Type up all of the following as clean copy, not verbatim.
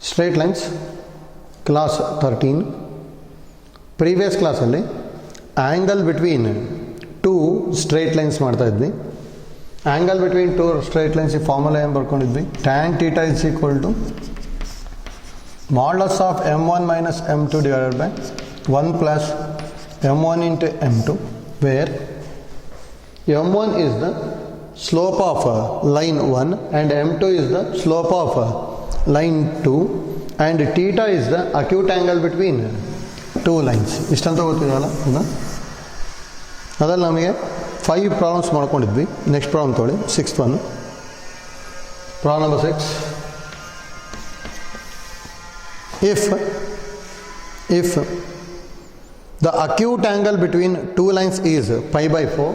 Straight lines class 13. Previous ಕ್ಲಾಸಲ್ಲಿ angle between two straight lines ಮಾಡ್ತಾ ಇದ್ವಿ. Angle between two straight lines ಈ formula ಏನು ಬರ್ಕೊಂಡಿದ್ವಿ, tan theta is equal to modulus of m1 minus m2 divided by 1 plus m1 into m2, where m1 is the slope of line 1 and m2 is the slope of line 2 and theta is the acute angle between two lines. ಇಷ್ಟಂತ ಗೊತ್ತಿದೆಯಲ್ಲ ಇದು. ಅದರಲ್ಲಿ ನಮಗೆ 5 problems ಮಾಡ್ಕೊಂಡಿದ್ವಿ. Next problem ತೊಗೊಳ್ಳಿ, 6th one. Problem number 6. If the acute angle between two lines is pi by 4,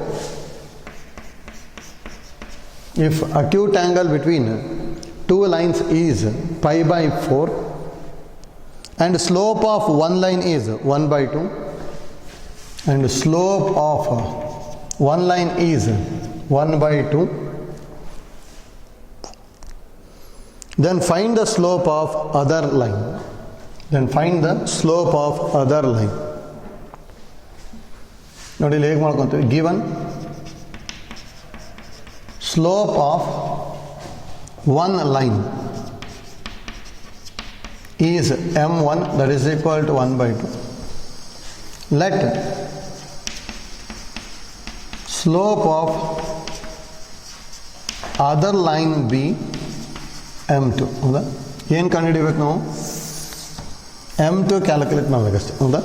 if acute angle between two lines is pi by 4 and slope of one line is 1 by 2 and slope of one line is 1 by 2, then find the slope of other line. ನೋಡಿ ಇಲ್ಲಿ ಹೇಗೆ ಮಾಡ್ಕೊತೀವಿ, given slope of one line is m1 that is equal to 1 by 2. Let slope of other line be m2. ಹೌದಾ, ಏನು ಕಂಡುಹಿಡಿಬೇಕು ನಾವು, m2 calculate ಮಾಡಬೇಕಷ್ಟೆ. ಹೌದಾ,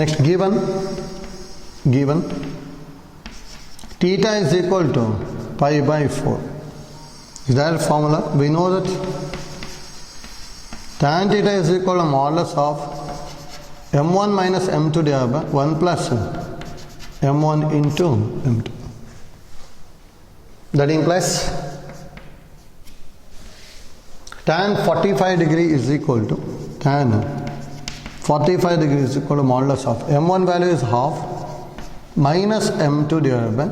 next given theta is equal to pi by 4. Is that formula? We know that tan theta is equal to modulus of m1 minus m2 divided by 1 plus m1 into m2. That implies tan 45 degree is equal to modulus of m1 value is half minus m2 divided by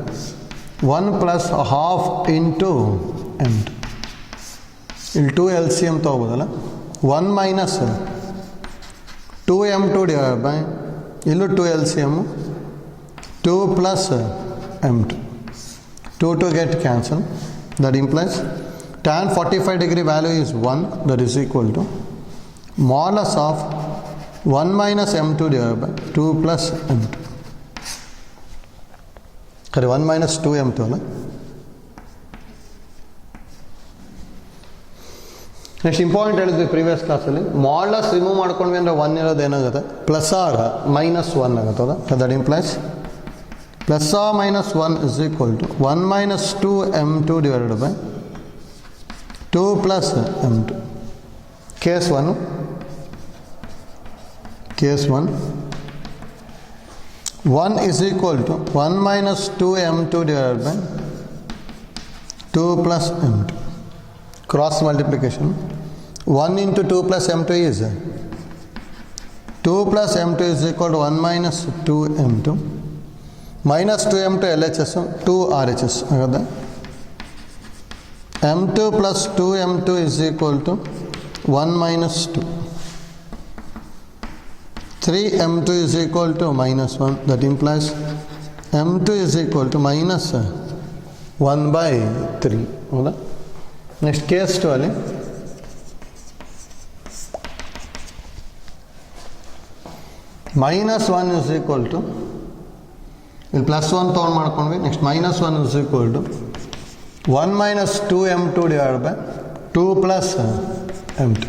1 plus half into m2. ಇಲ್ಲಿ 2 LCM ತಗೋಬೋದಲ್ಲ, 1 minus 2 m2 divided by ಇಲ್ಲೂ 2 LCM 2 plus m2, 2 get cancel. That implies tan 45 degree value is 1, that is equal to modulus of 1 minus m2 divided by 2 plus m2. ಸರಿ, 1 minus 2 m2 ಅಲ್ಲ. Next important ಹೇಳಿದ್ವಿ previous ಕ್ಲಾಸಲ್ಲಿ, modulus remove ಮಾಡ್ಕೊಂಡ್ವಿ ಅಂದರೆ 1 ಇರೋದು ಏನಾಗುತ್ತೆ, plus R minus 1 ಆಗುತ್ತದ. That implies plus R minus 1 is equal to 1 minus 2 m2 divided by 2 plus m2. Case 1 1 is equal to 1 minus 2 m2 divided by 2 plus m2. Cross multiplication, 1 into 2 plus m2 is 2 plus m2 is equal to 1 minus 2 m2 minus 2 m2 LHS 2 RHS agada. m2 plus 2 m2 is equal to 1 minus 2. 3 m2 is equal to minus 1. That implies m2 is equal to minus 1 by 3. ಹೌದಾ, next case 2 ಅಲ್ಲಿ minus 1 is equal to, ಇಲ್ಲಿ plus 1 ತೊಗೊಂಡು ಮಾಡ್ಕೊಂಡ್ವಿ. Next minus 1 is equal to 1 minus 2 m2 divided by 2 plus m2.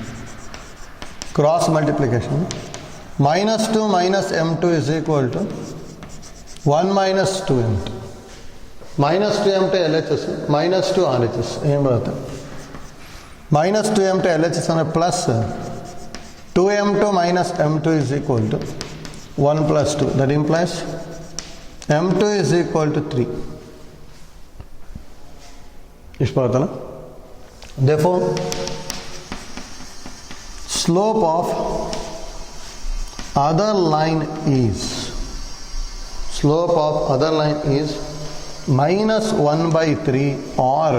Cross multiplication, minus 2 minus m2 is equal to 1 minus 2 m2. minus 2 m2 LHS minus 2 RHS ಏನು ಬರುತ್ತೆ, minus 2 m2 LHS ಅಂದರೆ plus 2 m2 minus m2 is equal to 1 plus 2. That implies m2 is equal to 3. ಇಷ್ಟು ಬರುತ್ತಲ್ಲ. Therefore slope of other line is minus 1 by 3 or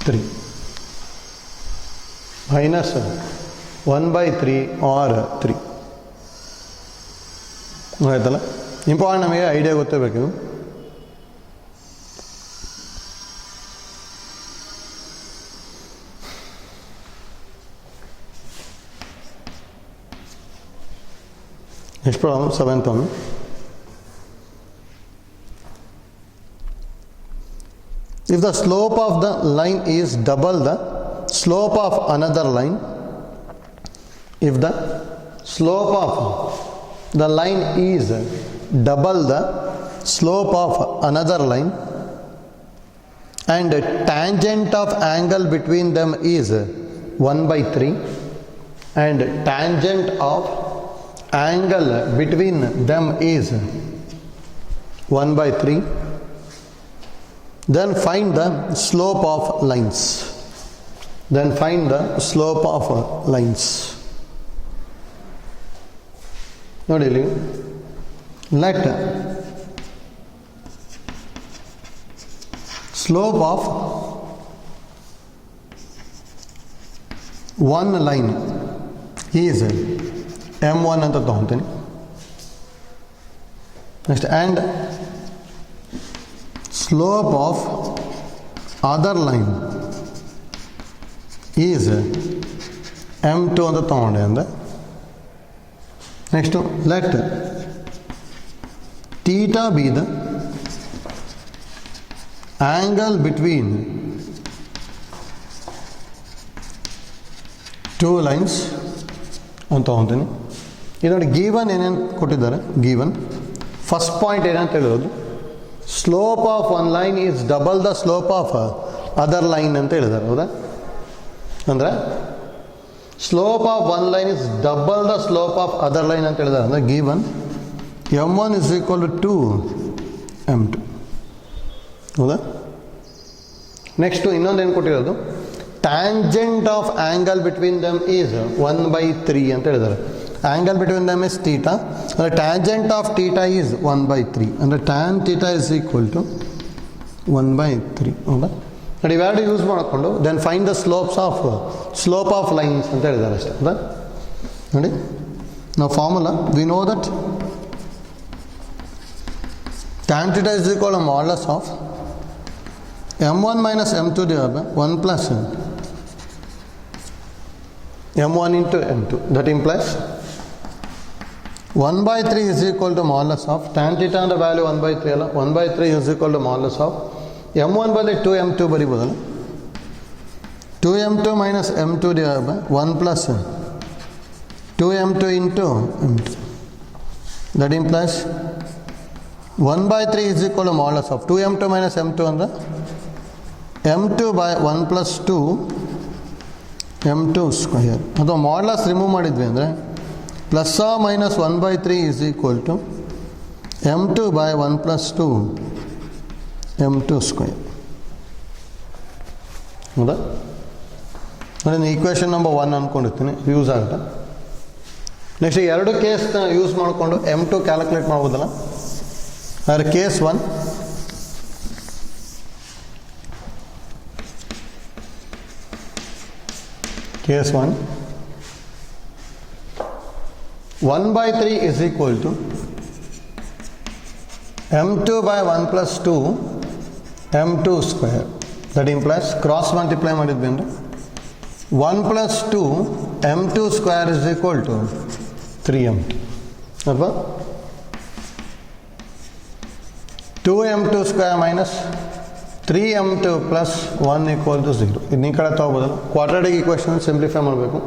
3. minus 1 by 3 or 3. ಆಯ್ತಲ್ಲ, important ನಮಗೆ idea ಗೊತ್ತಿರಬೇಕು. Next problem, 7th one. If the slope of the line is double the slope of another line, if the slope of the line is double the slope of another line and tangent of angle between them is 1 by 3 and tangent of angle between them is 1 by 3, then find the slope of lines. Then find the slope of lines. ನೋಡಿ ಇಲ್ಲಿ, let slope of one line is m1 ಅಂತ ತಗೊಂತೀನಿ. Next and slope of other line is m2 ಅಂತ ತಗೊಂಡೆ ಅಂದರೆ, next let theta be the angle between two lines ಅಂತ ತಗೊಂತೀನಿ. ಇದು ನೋಡಿ, ಗಿವನ್ ಏನೇನು ಕೊಟ್ಟಿದ್ದಾರೆ. ಗಿವನ್ ಫಸ್ಟ್ ಪಾಯಿಂಟ್ ಏನಂತ ಹೇಳಿರೋದು, slope of one line is double the slope of other line ಅಂತ ಹೇಳಿದ್ದಾರೆ. ಹೌದಾ? ಅಂದರೆ slope of one line is double the slope of other line ಅಂತ ಹೇಳಿದ್ದಾರೆ. ಅಂದರೆ given m1 is equal to m2. ಹೌದಾ? ನೆಕ್ಸ್ಟು ಇನ್ನೊಂದು ಏನು ಕೊಟ್ಟಿರೋದು, tangent of angle between them is 1 by 3 ಅಂತ ಹೇಳಿದ್ದಾರೆ. Angle between them is theta, ಅಂದರೆ tangent of theta is 1 by 3, ಅಂದರೆ tan theta is equal to 1 by 3. ಹೌದಾ? ನೋಡಿ, ಇವೆರಡು ಯೂಸ್ ಮಾಡಿಕೊಂಡು then find the slope of lines ಅಂತ ಹೇಳಿದ್ದಾರೆ ಅಷ್ಟೇ. ಹೌದಾ? ನೋಡಿ, ನಾವು formula we know that tan theta is equal to modulus of m1 minus m2 divided by 1 plus m1 into m2. That implies 1 by 3 is equal to modulus of tan theta and the value 1 by 3 ಅಲ್ಲ, 1 by 3 is equal to modulus of m1 ಬದಲು 2m2 ಬರಿಬೋದಲ್ಲ, 2m2 minus m2 divided by 1 plus 2m2 into m2. That implies 1 by 3 is equal to modulus of 2m2 minus m2 ಅಂದರೆ m2 by 1 plus 2 m2 square. ಅಥವಾ modulus remove ಮಾಡಿದ್ವಿ ಅಂದರೆ plus minus 1 by 3 is equal to m2 by 1 plus 2 m2 square. ಹೌದಾ? ನಾನು equation number 1 ಅಂದ್ಕೊಂಡಿರ್ತೀನಿ, use ಆಗುತ್ತೆ. Next ಎರಡು ಕೇಸ್ನ use ಮಾಡಿಕೊಂಡು m2 ಕ್ಯಾಲ್ಕುಲೇಟ್ ಮಾಡ್ಬೋದಲ್ಲ. Or case 1, case 1, 1 by 3 is equal to m2 by 1 plus 2 m2 square. That implies cross multiply ಮಾಡಿದ್ವಿ ಅಂದರೆ 1 plus 2 m2 square is equal to 3m2. ಅಲ್ವಾ? 2m2 square minus 3m2 plus 1 equal to 0. ಇದನ್ನ ಈ ಕಡೆ ತಗೋಬೋದಲ್ಲ. Quadratic equation simplify ಮಾಡಬೇಕು.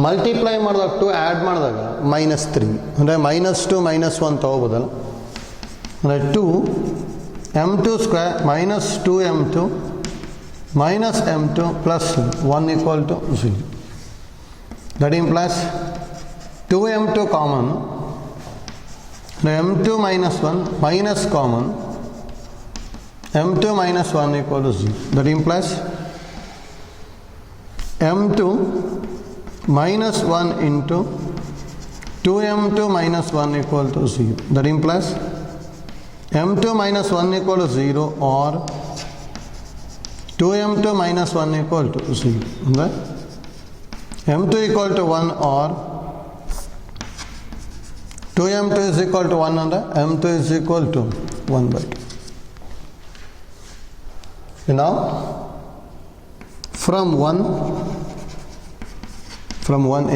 Multiply ಮಾಡಿದಾಗ 2 add ಮಾಡಿದಾಗ -3, ಅಂದರೆ -2 -1 ತಗೋಬೋದಲ್ಲ. ಅಂದರೆ 2m2 square minus 2m2 minus m2 plus 1 equal to 0. That implies 2m2 common. m2 minus 1 minus common, m2 minus 1 equal to 0. That implies m2 minus 1 into 2m2 minus 1 equal to 0. That implies m2 minus 1 equal to 0 or 2m2 minus 1 equal to 0. m2 equal to 1 or 2m2 is equal to 1 and m2 is equal to 1 by 2. Now from 1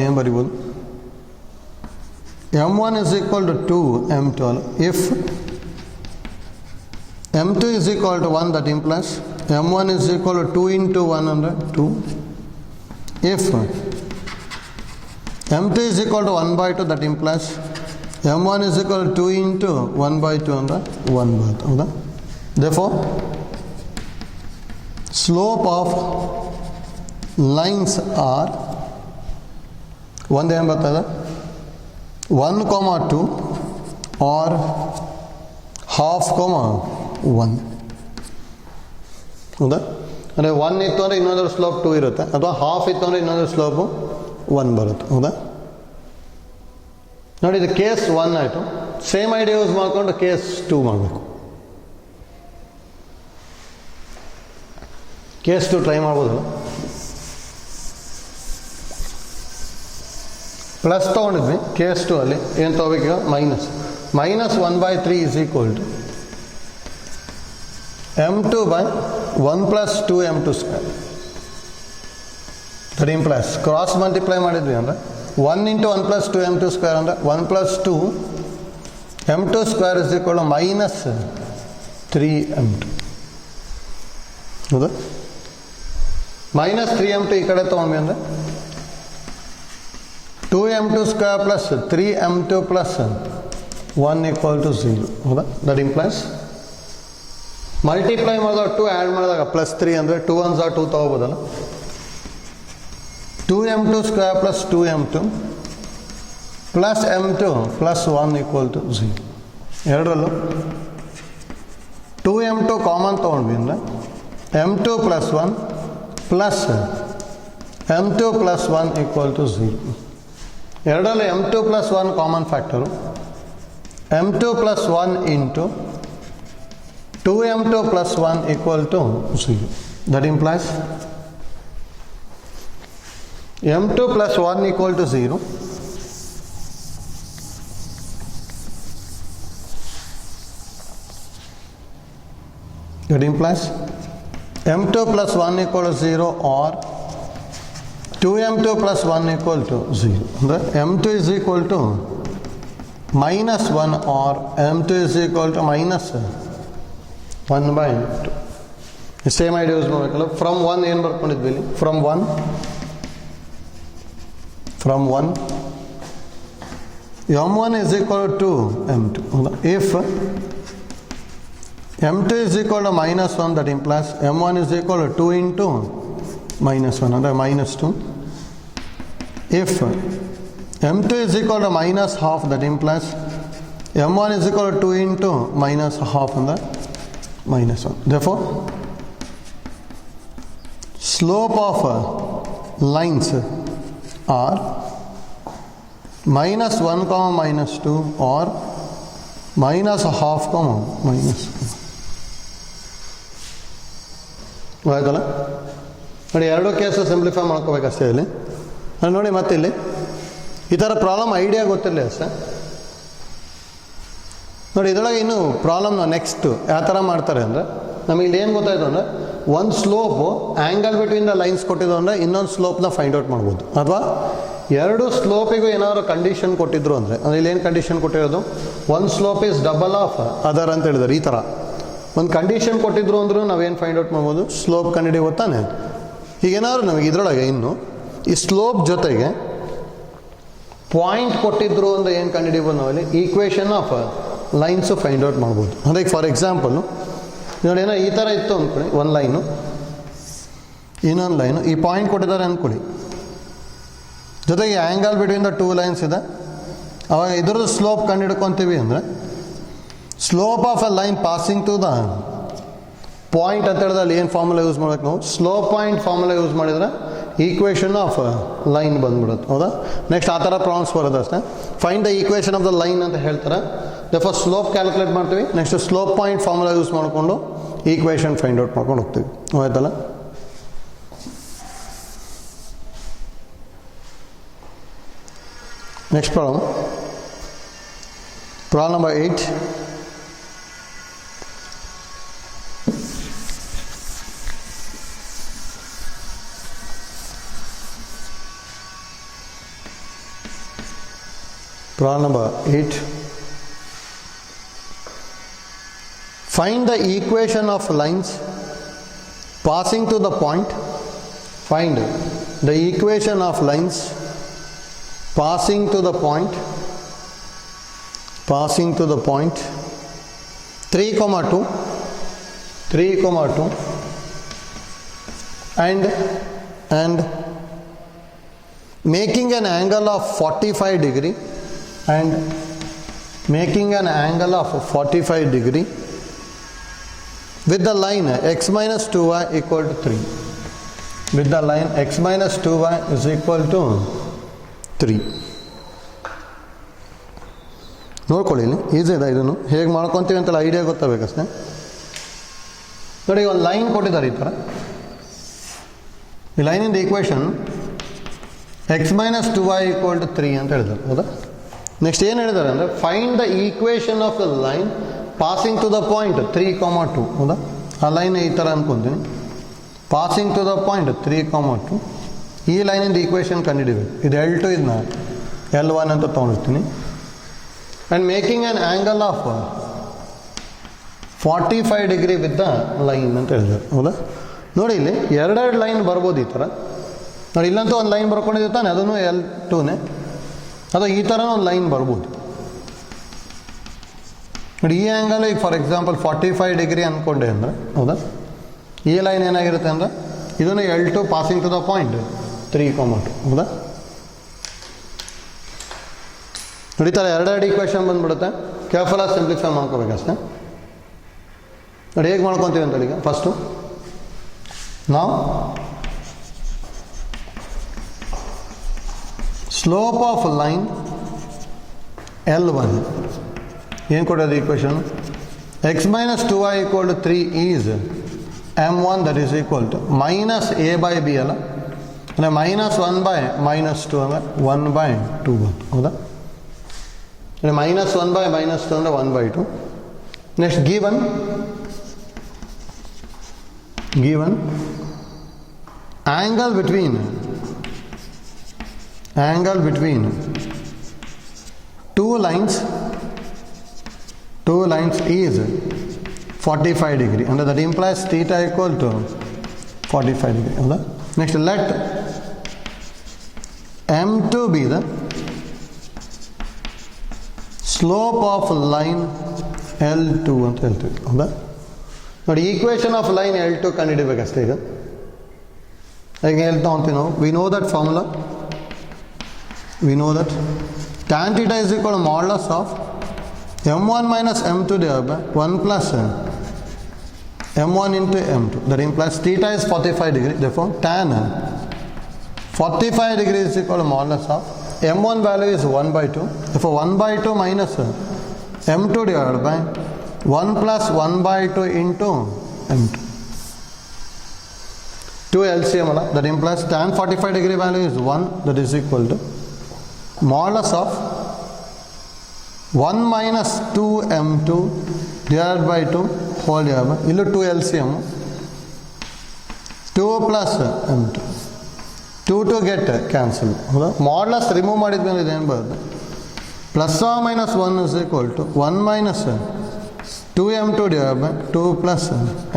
am variable m1 is equal to 2 m2. If m2 is equal to 1, that implies m1 is equal to 2 into 1 under 2. If m2 is equal to 1 by 2, that implies m1 is equal to 2 into 1 by 2 under 1 by 2. Therefore, slope of lines are 1 2 or half 1. ಹೌದಾ? ಅಂದರೆ 1 ಇತ್ತು ಅಂದರೆ ಇನ್ನೊಂದರ slope 2 ಇರುತ್ತೆ, ಅಥವಾ half ಇತ್ತು ಅಂದರೆ ಇನ್ನೊಂದರ ಸ್ಲೋಪು 1 ಬರುತ್ತೆ. ಹೌದಾ? ನೋಡಿ, ಇದು ಕೇಸ್ 1 ಆಯಿತು. ಸೇಮ್ ಐಡಿಯಾ ಯೂಸ್ ಮಾಡಿಕೊಂಡು ಕೇಸ್ 2 ಮಾಡಬೇಕು. ಕೇಸ್ 2 ಟ್ರೈ ಮಾಡ್ಬೋದಲ್ಲ. ಪ್ಲಸ್ ತೊಗೊಂಡಿದ್ವಿ. ಕೇಸ್ 2 ಅಲ್ಲಿ ಏನು ತೊಗೋಬೇಕೀಗ? Minus 1 by 3 is equal to m2 by 1 plus 2 m2 square. That implies cross multiply ಮಾಡಿದ್ವಿ ಅಂದರೆ 1 into 1 plus 2 m2 square ಅಂದರೆ 1 plus 2 m2 square is equal to minus 3 m2. ಹೌದಾ? ಮೈನಸ್ 3 m2 ಈ ಕಡೆ ತೊಗೊಂಡ್ವಿ ಅಂದರೆ 2 m2 square plus 3 m2 plus 1 equal to 0. ಹೌದಾ? That implies multiply ಮಾಡಿದಾಗ 2 ಆ್ಯಡ್ ಮಾಡಿದಾಗ ಪ್ಲಸ್ 3 ಅಂದರೆ 2 1s are 2 ತೊಗೋಬೋದಲ್ಲ. 2 m2 square plus 2 m2 plus m2 plus 1 equal to 0. ಎರಡರಲ್ಲೂ 2 m2 ಕಾಮನ್ ತೊಗೊಂಡ್ವಿ ಅಂದರೆ m2 plus 1 plus m2 plus 1 equal to 0. ಎರಡರಲ್ಲೂ m2 plus 1 common factor. m2 plus 1 into 2m2 plus 1 equal to 0. That implies m2 plus 1 equal to 0. That implies m2 plus 1 equal to 0 or 2m2 plus 1 equal to 0. The m2 is equal to minus 1 or m2 is equal to minus 1 by 2. Same idea use ಮಾಡಬೇಕಲ್ಲ. From 1 ಏನು ಬರ್ಕೊಂಡಿದ್ವಿ ಇಲ್ಲಿ? From 1 m1 is equal to m2. If m2 is equal to minus 1, that implies m1 is equal to 2 into minus 1 ಅಂದರೆ minus 2. If m2 is equal to minus half, that implies m1 is equal to 2 into minus half ಅಂದರೆ minus 1. Therefore, slope of lines are minus 1 comma minus 2 or minus half comma minus 1. ಆಯ್ತಲ್ಲ? ನೋಡಿ, ಎರಡು case simplify ಮಾಡ್ಕೋಬೇಕಷ್ಟೇ ಇಲ್ಲಿ. ನೋಡಿ, ಮತ್ತೆ ಇಲ್ಲಿ ಈ ಥರ ಪ್ರಾಬ್ಲಮ್ ಐಡಿಯಾ ಗೊತ್ತಿರಲಿ ಅಷ್ಟೇ. ನೋಡಿ, ಇದರೊಳಗೆ ಇನ್ನು ಪ್ರಾಬ್ಲಮ್ನ ನೆಕ್ಸ್ಟ್ ಯಾವ ಥರ ಮಾಡ್ತಾರೆ ಅಂದರೆ, ನಮಗೆ ಇಲ್ಲಿ ಏನು ಗೊತ್ತಾಯಿತು ಅಂದರೆ, ಒಂದು slope angle between the lines ಕೊಟ್ಟಿದ್ದು ಅಂದರೆ ಇನ್ನೊಂದು ಸ್ಲೋಪ್ನ ಫೈಂಡ್ ಔಟ್ ಮಾಡ್ಬೋದು. ಅಥವಾ ಎರಡು ಸ್ಲೋಪಿಗೂ ಏನಾದರೂ ಕಂಡೀಷನ್ ಕೊಟ್ಟಿದ್ರು ಅಂದರೆ, ಇಲ್ಲಿ ಏನು ಕಂಡೀಷನ್ ಕೊಟ್ಟಿರೋದು? ಒಂದು slope is double of other ಅಂತ ಹೇಳಿದ್ದಾರೆ. ಈ ಥರ ಒಂದು ಕಂಡೀಷನ್ ಕೊಟ್ಟಿದ್ರು ಅಂದ್ರೂ ನಾವೇನು ಫೈಂಡ್ ಔಟ್ ಮಾಡ್ಬೋದು? ಸ್ಲೋಪ್ ಕಂಡುಹಿಡಿಯೋ ತಾನೆ. ಈಗೇನಾದ್ರು ನಮಗೆ ಇದರೊಳಗೆ ಇನ್ನು ಈ ಸ್ಲೋಪ್ ಜೊತೆಗೆ ಪಾಯಿಂಟ್ ಕೊಟ್ಟಿದ್ರು ಅಂದರೆ ಏನು ಕಂಡುಹಿಡಿಬೋದು? ನಾವಲ್ಲಿ equation of lines find out ಮಾಡ್ಬೋದು. ಅದಕ್ಕೆ ಫಾರ್ ಎಕ್ಸಾಂಪಲು ನೋಡಿ, ಏನೋ ಈ ಥರ ಇತ್ತು ಅಂದ್ಕೊಳ್ಳಿ, ಒಂದು ಲೈನು ಇನ್ನೊಂದು ಲೈನು, ಈ ಪಾಯಿಂಟ್ ಕೊಟ್ಟಿದ್ದಾರೆ ಅಂದ್ಕೊಳ್ಳಿ, ಜೊತೆಗೆ ಆ್ಯಂಗಲ್ ಬಿಟ್ವೀನ್ ದ 2 ಲೈನ್ಸ್ ಇದೆ. ಅವಾಗ ಇದ್ರದ್ದು ಸ್ಲೋಪ್ ಕಂಡುಹಿಡ್ಕೊತೀವಿ ಅಂದರೆ, slope of a line passing to the point ಅಂತ ಹೇಳಿದ್ರೆ ಅಲ್ಲಿ ಏನು ಫಾರ್ಮುಲಾ ಯೂಸ್ ಮಾಡ್ಬೇಕು ನಾವು? ಸ್ಲೋಪ್ ಪಾಯಿಂಟ್ ಫಾರ್ಮುಲಾ ಯೂಸ್ ಮಾಡಿದರೆ ಈಕ್ವೇಷನ್ ಆಫ್ ಲೈನ್ ಬಂದ್ಬಿಡುತ್ತೆ. ಹೌದಾ? ನೆಕ್ಸ್ಟ್ ಆ ಥರ ಪ್ರಾಬ್ಲಮ್ಸ್ ಬರೋದು ಅಷ್ಟೇ. Find the equation of the line ಅಂತ ಹೇಳ್ತಾರೆ. ಫಸ್ಟ್ ಸ್ಲೋಪ್ ಕ್ಯಾಲ್ಕುಲೇಟ್ ಮಾಡ್ತೀವಿ, next slope point formula use ಮಾಡಿಕೊಂಡು ಈಕ್ವೇಷನ್ ಫೈಂಡ್ ಔಟ್ ಮಾಡ್ಕೊಂಡು ಹೋಗ್ತೀವಿ. ಆಯ್ತಲ್ಲ? Next problem. Problem number 8. Problem number 8. Find the equation of lines passing to the point. Find the equation of lines passing to the point 3, 2 and making an angle of 45 degree and making an angle of 45 degree with the line x minus 2y equal to 3. With the line x minus 2y is equal to 3. ನೋಡ್ಕೊಳ್ಳಿ, ಇಲ್ಲಿ easy ಇದೆ. ಇದನ್ನು ಹೇಗೆ ಮಾಡ್ಕೊತೀವಿ ಅಂತೆಲ್ಲ idea ಗೊತ್ತಾಗಬೇಕಷ್ಟೇ. ನೋಡಿ, ಒಂದು line ಕೊಟ್ಟಿದ್ದಾರೆ ಈ ಥರ. ಈ ಲೈನಿಂದ equation X minus 2y equal to 3 ಅಂತ ಹೇಳಿದ್ದಾರೆ, ಹೌದಾ? ನೆಕ್ಸ್ಟ್ ಏನು ಹೇಳಿದ್ದಾರೆ ಅಂದರೆ find the equation of the line passing to the point 3, 2, ಹೌದಾ? ಆ ಲೈನ್ ಈ ಥರ ಅಂದ್ಕೊತೀನಿ, ಪಾಸಿಂಗ್ ಟು ದ ಪಾಯಿಂಟ್ 3, 2. ಈ ಲೈನಿಂದ ಈಕ್ವೇಷನ್ ಕಂಡುಹಿಡಿಬೇಕು. ಇದು L2, ಇದನ್ನ L1 ಅಂತ ತೊಗೊಂಡಿರ್ತೀನಿ. And making an angle of 45 degree with the line ಅಂತ ಹೇಳಿದ್ದಾರೆ, ಹೌದಾ? ನೋಡಿ, ಇಲ್ಲಿ ಎರಡೆರಡು ಲೈನ್ ಬರ್ಬೋದು ಈ ಥರ. ನೋಡಿ, ಇಲ್ಲಂತೂ ಒಂದು ಲೈನ್ ಬರ್ಕೊಂಡಿದ್ದೆ ತಾನೆ, ಅದನ್ನು L2ನೇ. ಅದು ಈ ಥರನೂ ಒಂದು ಲೈನ್ ಬರ್ಬೋದು. ನೋಡಿ, ಈ ಆ್ಯಂಗಲ್ ಈಗ ಫಾರ್ ಎಕ್ಸಾಂಪಲ್ 45 ಡಿಗ್ರಿ ಅಂದ್ಕೊಂಡೆ ಅಂದರೆ, ಹೌದಾ? ಈ ಲೈನ್ ಏನಾಗಿರುತ್ತೆ ಅಂದರೆ ಇದನ್ನು L2 passing to the point 3, 2, ಹೌದಾ? ನೋಡಿ, ಈ ಥರ ಎರಡೆರಡು ಈಕ್ವೇಷನ್ ಬಂದುಬಿಡುತ್ತೆ. ಕೇರ್ಫುಲ್ಲಾಗಿ ಸಿಂಪ್ಲಿಫೈ ಮಾಡ್ಕೋಬೇಕಷ್ಟೇ. ನೋಡಿ ಹೇಗೆ ಮಾಡ್ಕೊತೀವಿ ಅಂತ ಈಗ ಫಸ್ಟು ನಾವು ಸ್ಲೋಪ್ ಆಫ್ ಲೈನ್ L1 ಏನು ಕೊಡೋದು equation? X minus 2y equal to 3 is M1 that is equal to minus a by b ಅಲ್ಲ, ಅಂದರೆ -1/-2 ಅಂದರೆ 1/2 ಬಂತು, ಹೌದಾ? ಅಂದರೆ -1/-2 ಅಂದರೆ 1/2. Next given angle between two lines is 45 degree, and that implies theta equal to 45 degree. Next, let M2 be the slope of line L2 ಅಂತ ಹೇಳ್ತೀವಿ, ಹೌದಾ? ನೋಡಿ, ಈಕ್ವೇಷನ್ ಆಫ್ ಲೈನ್ L2 ಕಂಡುಹಿಡಿಬೇಕಷ್ಟೇ. ಈಗ ಹೇಗೆ ಹೇಳ್ತಾ ಅಂತೀವಿ ನಾವು? V know that formula. tan theta is equal to modulus of M1 minus M2 divided by 1 plus M1 into M2. That implies theta is 45 degree. Therefore, tan 45 degree is equal to modulus of M1 value is 1/2. Therefore, 1/2 minus M2 divided by 1 plus 1/2 into M2. 2 LCM. That implies tan 45 degree value is 1. That is equal to modulus of 1 minus 2 M2 divided by 2 whole divided by, illu 2 LCM, 2 plus M2, 2 get cancel. Modulus remove ಮಾಡಿದ್ಮೇಲೆ ಇದೇನು ಬರುತ್ತೆ? Plus R minus 1 is equal to 1 minus 2 M2 divided by 2 plus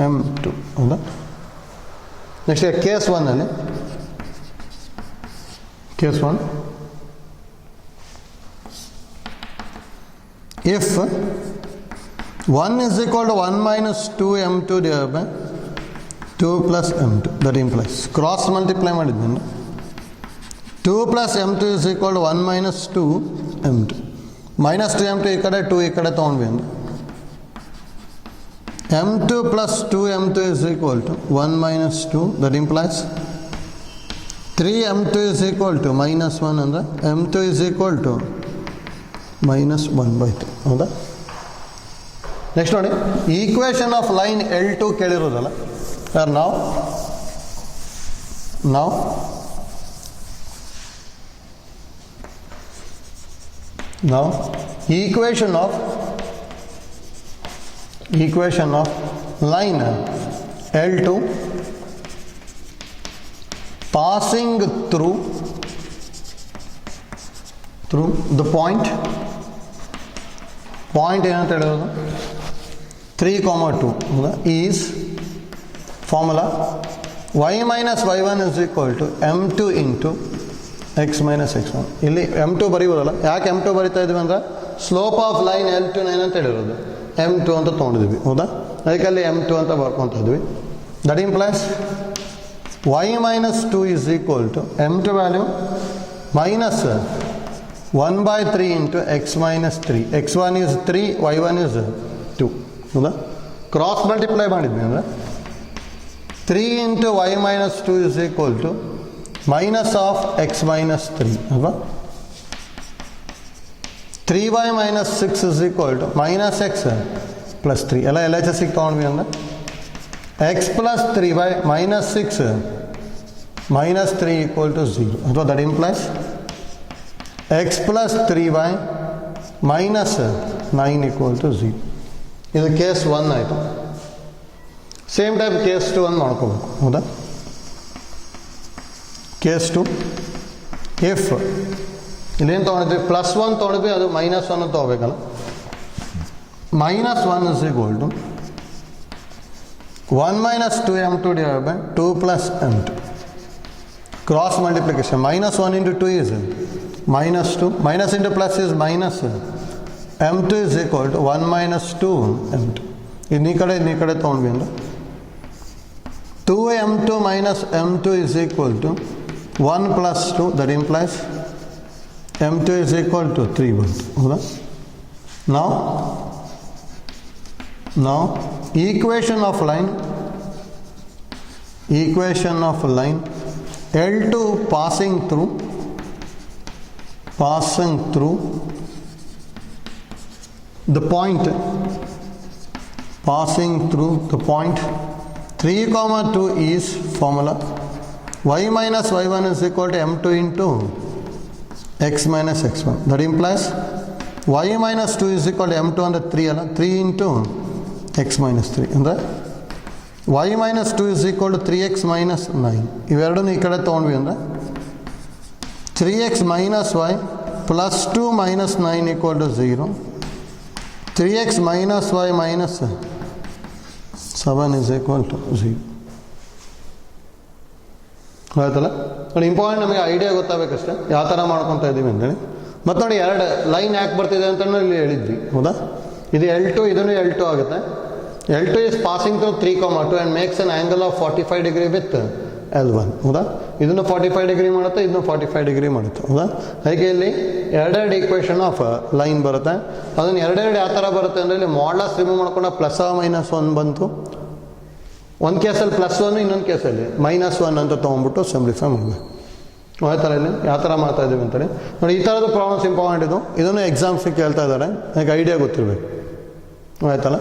M2, ಹೌದಾ? Next case 1 ಅಲ್ಲಿ case 1, if 1 is equal to 1 minus 2 M2 divided by 2 plus M2, that implies cross multiply ಮಾಡಿದ್ಮೇಲೆ 2 plus M2 is equal to 1 minus 2 M2. minus 2 M2 ಈ ಕಡೆ 2 ಈ ಕಡೆ ತೊಗೊಂಡ್ವಿ ಅಂದರೆ M2 plus 2 M2 is equal to 1 minus 2. That implies 3 M2 is equal to minus 1 ಅಂದರೆ M2 is equal to minus 1/3, ಹೌದಾ? Next ನೋಡಿ, ಈಕ್ವೇಷನ್ ಆಫ್ ಲೈನ್ L2 ಕೇಳಿರೋದಲ್ಲ ಸರ್. ನಾವು Now equation of line L2 passing through the point ಏನಂತ ಹೇಳೋದು 3, 2 is formula y minus y1 is equal to m2 into x minus x1. ಇಲ್ಲಿ m2 ಬರೀಬೋದಲ್ಲ, ಯಾಕೆ m2 ಬರಿತಾ ಇದ್ವಿ ಅಂದರೆ ಸ್ಲೋಪ್ ಆಫ್ ಲೈನ್ L2 ಏನಂತ ಹೇಳಿರೋದು m2 ಅಂತ ತೊಗೊಂಡಿದ್ವಿ, ಹೌದಾ? ಅದಕ್ಕೆ ಅಲ್ಲಿ m2 ಅಂತ ಬರ್ಕೊತಾ ಇದ್ವಿ. That implies y minus 2 is equal to m2 value minus 1/3 into x minus 3. x1 is 3, y1 is 2, ಹೌದಾ? ಕ್ರಾಸ್ ಮಲ್ಟಿಪ್ಲೈ ಮಾಡಿದ್ವಿ ಅಂದರೆ 3 into y minus 2 is equal to minus of x minus 3, ಅಲ್ವಾ? 3y minus 6 is equal to minus x plus 3. ಎಲ್ಲ LHS ತೊಗೊಂಡ್ವಿ ಅಂದರೆ x plus 3y minus 6 minus 3 equal to 0, ಅಥವಾ that implies x plus 3y minus 9 equal to 0. ಇದು case 1 ಆಯಿತು. Same type case 2 ಒಂದು ಮಾಡ್ಕೋಬೇಕು, ಹೌದಾ? ಕೇಸ್ 2 ಇಫ್ ಇಲ್ಲೇನು ತೊಗೊಂಡಿದ್ವಿ, +1 ತೊಗೊಂಡಿದ್ವಿ, ಅದು -1 ತೊಗೋಬೇಕಲ್ಲ. -1 is equal to 1 minus 2m2 divided by 2 plus m2. Cross multiplication, -1 into 2 is -2, minus into plus is minus, m2 is equal to 1 minus 2 m2. ಇನ್ನು ಈ ಕಡೆ ತೊಗೊಂಡ್ವಿ ಅಂದರೆ 2m2 minus m2 is equal to 1 plus 2, that implies m2 is equal to 3 ಬಂತು, ಹೌದಾ? Now equation of line L2 passing through the point 3, 2 is formula y minus y1 is equal to m2 into x minus x1. That implies y minus 2 is equal to m2 ಅಂದರೆ 3 ಅಲ್ಲ, 3 into x minus 3 ಅಂದರೆ y minus 2 is equal to 3x minus 9. ಇವೆರಡನ್ನು ಈ ಕಡೆ ತೊಗೊಂಡ್ವಿ ಅಂದರೆ 3x minus y plus 2 minus 9 equal to 0. 3x minus y minus 7 is equal to 0. ಆಯ್ತಲ್ಲ? ನೋಡಿ, ಇಂಪಾರ್ಟೆಂಟ್ ನಮಗೆ ಐಡಿಯಾ ಗೊತ್ತಾಗಬೇಕಷ್ಟೇ ಯಾವ ಥರ ಮಾಡ್ಕೊತಾ ಇದ್ದೀವಿ ಅಂತೇಳಿ. ಮತ್ತು ನೋಡಿ, ಎರಡು ಲೈನ್ ಯಾಕೆ ಬರ್ತಿದೆ ಅಂತ ಇಲ್ಲಿ ಹೇಳಿದ್ವಿ, ಹೌದಾ? ಇದು L2, ಇದನ್ನು L2 ಆಗುತ್ತೆ. L2 is passing through 3, 2 and makes an angle of 45 degree with L1, ಹೌದಾ? ಇದನ್ನು 45 ಡಿಗ್ರಿ ಮಾಡುತ್ತೆ, ಇದನ್ನು 45 ಡಿಗ್ರಿ ಮಾಡುತ್ತೆ, ಹೌದಾ? ಹಾಗೆ ಇಲ್ಲಿ ಎರಡೆರಡು ಈಕ್ವೇಷನ್ ಆಫ್ ಲೈನ್ ಬರುತ್ತೆ. ಅದನ್ನು ಎರಡೆರಡು ಯಾವ ಥರ ಬರುತ್ತೆ ಅಂದರೆ ಇಲ್ಲಿ ಮಾಡ್ಲಾಸ್ ರಿಮೂವ್ ಮಾಡ್ಕೊಂಡು +-1 ಬಂತು. ಒಂದು ಕೇಸಲ್ಲಿ +1, ಇನ್ನೊಂದು ಕೇಸಲ್ಲಿ -1 ಅಂತ ತೊಗೊಂಡ್ಬಿಟ್ಟು ಸಿಂಪ್ಲಿಫೈ ಮಾಡಬೇಕು. ಆಯ್ತಲ್ಲ? ಇಲ್ಲಿ ಯಾವ ಥರ ಮಾಡ್ತಾ ಇದ್ದೀವಿ ಅಂತೇಳಿ ನೋಡಿ. ಈ ಥರದ ಪ್ರಾಬ್ಲಮ್ಸ್ ಇಂಪಾರ್ಟೆಂಟ್ ಇದು. ಇದನ್ನು ಎಕ್ಸಾಮ್ಸಿಗೆ ಕೇಳ್ತಾ ಇದ್ದಾರೆ, ನನಗೆ ಐಡಿಯಾ ಗೊತ್ತಿರಬೇಕು. ಆಯ್ತಲ್ಲ?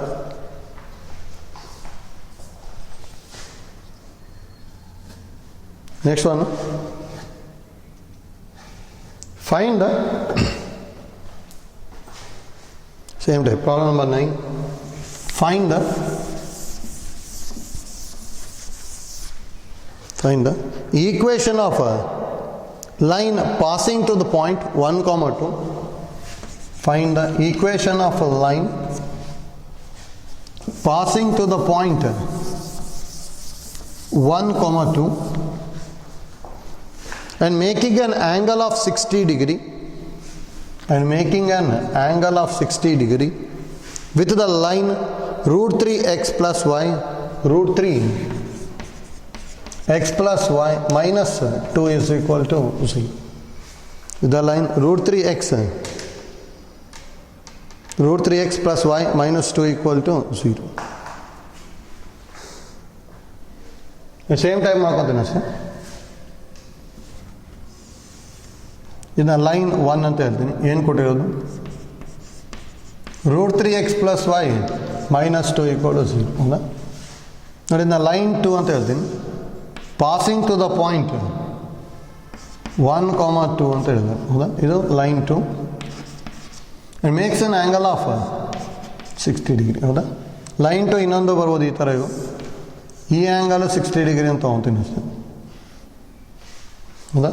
Next one, find the same type problem number 9. Find the equation of a line passing to the point 1, 2. Find the equation of a line passing to the point 1, 2 and making an angle of 60 degree with the line √3x plus y x plus y minus 2 is equal to 0. The line √3x plus y minus 2 equal to 0. Same time ಮಾಡ್ಕೊತೀನಿ ಅಷ್ಟೇ. ಇದನ್ನ line 1 ಅಂತ ಹೇಳ್ತೀನಿ. ಏನು ಕೊಟ್ಟಿರೋದು? √3x plus y minus 2 equal to 0, ಹೌದಾ? ನೋಡಿ, ಇದನ್ನ ಲೈನ್ 2 ಅಂತ ಹೇಳ್ತೀನಿ. ಪಾಸಿಂಗ್ ಟು ದ ಪಾಯಿಂಟ್ 1, 2 ಅಂತ ಹೇಳಿದ್ದಾರೆ, ಹೌದಾ? ಇದು line 2. It makes N angle of 60 degree. ಹೌದಾ? ಲೈನ್ ಟು ಇನ್ನೊಂದು ಬರ್ಬೋದು ಈ ಥರ. ಇವು ಈ ಆ್ಯಂಗಲ್ 60 ಡಿಗ್ರಿ ಅಂತ ತೊಗೊತೀನಿ ಅಷ್ಟೇ. ಹೌದಾ?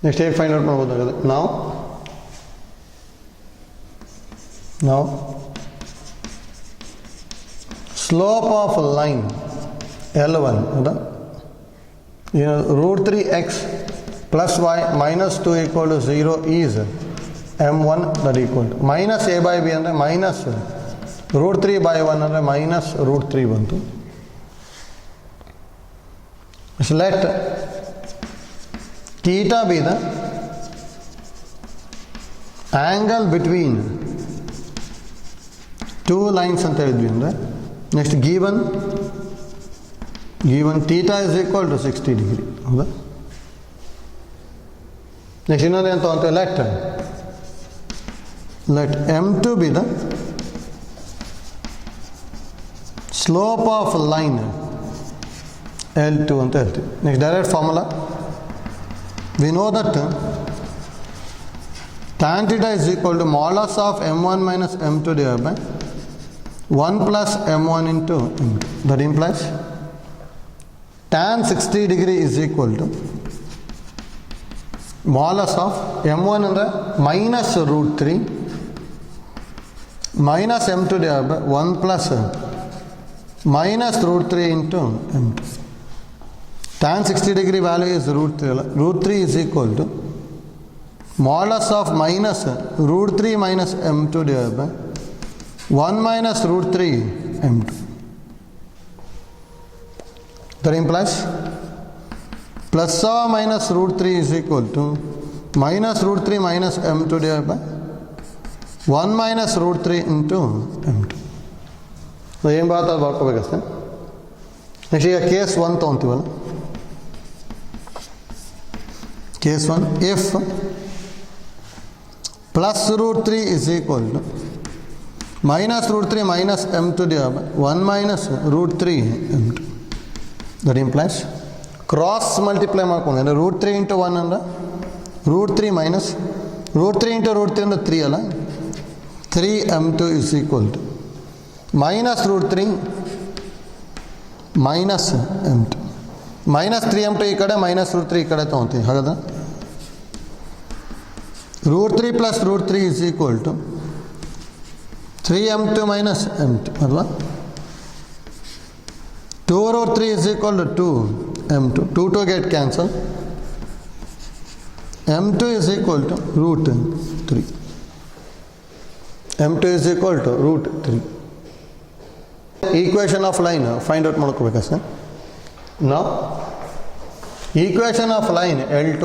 ನೆಕ್ಸ್ಟ್ ಹೇಗೆ ಫೈಂಡ್ ಔಟ್ ಮಾಡ್ಬೋದಾಗಿದೆ? ನಾವು ಸ್ಲೋಪ್ ಆಫ್ ಲೈನ್ L1, ಹೌದಾ? √3x plus y minus 2 equal to 0 is M1 that equal to minus a by b ಅಂದರೆ minus √3 by 1 ಅಂದರೆ minus √3 ಬಂತು. So let theta be the angle between two lines ಅಂತ ಹೇಳಿದ್ವಿ. ಅಂದರೆ next given theta is equal to 60 degree. ಹೌದಾ? Next ಇನ್ನೊಂದೇನು ತಗೊಂತೀವಿ? let M2 be the slope of line L2 ಅಂತ ಹೇಳ್ತೀವಿ. Next direct formula, we know that tan theta is equal to modulus of M1 minus M2 divided by 1 plus M1 into M2. That implies tan 60 degree is equal to modulus of M1 ಅಂದರೆ minus √3 minus M2 divided by 1 plus minus √3 into M2. Tan 60 degree value is √3 ಅಲ್ಲ. √3 is equal to modulus of minus √3 minus M2 divided by 1 minus √3 M2. That implies plus or minus √3 is equal to minus √3 minus M2 divided by 1 minus √3 into M2. ಏನು ಬರುತ್ತೆ ಅದು ಬರ್ಕೋಬೇಕಷ್ಟೆ. Next ಈಗ case 1 ತೊಗೊತೀವಲ್ಲ. Case 1, if plus √3 is equal to minus √3 minus M2 divided by 1 minus √3 M2. That implies cross multiply ಮಾಡ್ಕೊಂಡು ಅಂದರೆ √3 into 1 ಅಂದರೆ √3 minus √3 into √3 ಅಂದರೆ 3 ಅಲ್ಲ. 3 M2 is equal to minus √3 minus M2. minus 3 M2 ಈ ಕಡೆ minus √3 ಈ ಕಡೆ ತೊಗೊತೀವಿ. ಹಾಗಾದ್ರೆ √3 plus √3 is equal to 3 M2 minus M2 ಅಲ್ವಾ? 2 √3 is equal to 2 M2. 2 get cancelled. M2 is equal to √3. M2 is equal to √3. Equation of line find out ಮಾಡ್ಕೋಬೇಕಷ್ಟೆ. Now equation of line L2